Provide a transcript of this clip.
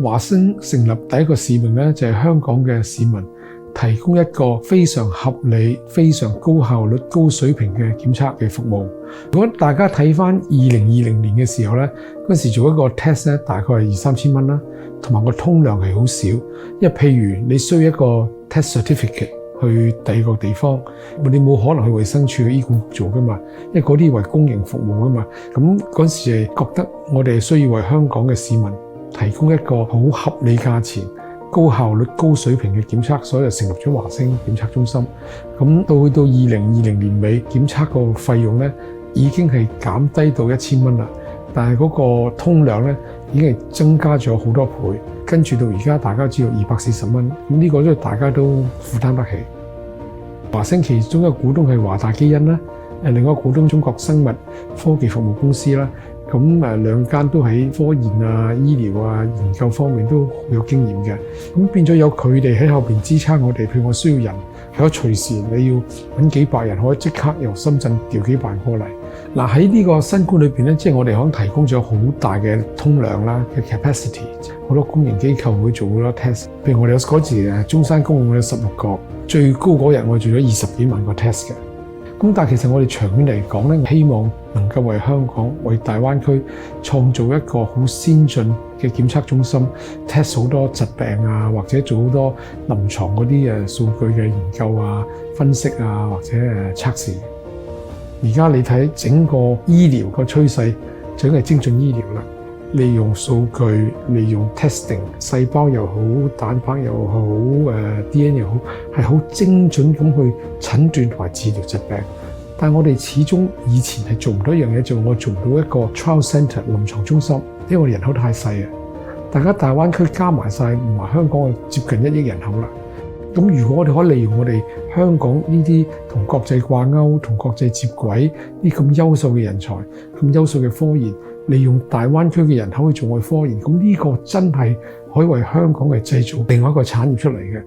華星成立第一個使命咧，就係香港嘅市民提供一個非常合理、非常高效率、高水平嘅檢測嘅服務。如果大家睇翻2020年嘅時候咧，嗰時做一個 test 咧，大概係2-3千蚊啦，同埋個通量係好少。因為譬如你需要一個 test certificate 去第二個地方，你冇可能去衛生署嘅醫管局做噶嘛，因為嗰啲為公營服務噶嘛。咁嗰時係覺得我哋需要為香港嘅市民提供一個好合理價錢、高效率、高水平嘅檢測，所以就成立咗華星檢測中心。咁到2020年尾，檢測個費用咧已經係減低到1000蚊啦，但係嗰個通量咧已經係增加咗好多倍，跟住到而家大家知道240蚊，咁呢個都大家都負擔得起。華星其中一個股東係華大基因啦，另外一個股東中國生物科技服務公司啦。咁兩間都喺科研啊、醫療啊、研究方面都好有經驗嘅，咁變咗有佢哋喺後邊支撐我哋。譬如我需要人，係可以隨時你要揾幾百人，可以即刻由深圳調幾百人過嚟。嗱，喺呢個新冠裏邊咧，即係我哋可能提供咗好大嘅通量啦嘅 capacity， 好多公營機構會做好多 test。譬如我哋有嗰時中山公共有16個，最高嗰日我哋做咗20幾萬個 test 嘅。咁但係其實我哋長遠嚟講咧，希望能夠為香港、為大灣區創造一個好先進嘅檢測中心 ，test 好多疾病啊，或者做好多臨床嗰啲數據嘅研究啊、分析啊，或者測試。而家你睇整個醫療個趨勢，就係精準醫療啦。利用數據，利用 testing， 細胞又好，蛋白又好，DNA 又好，係好精準咁去診斷同埋治療疾病。但係我哋始終以前係做唔到一樣嘢，就我做唔到一個 trial centre 臨床中心，因為我哋人口太細啊。大家大灣區加埋晒，唔係香港接近1億人口啦。咁如果我哋可以利用我哋香港呢啲同國際掛鈎、同國際接軌啲咁優秀嘅人才、咁優秀嘅科研，利用大灣區嘅人口去做我哋科研，咁呢個真係可以為香港嘅製造另外一個產業出嚟嘅。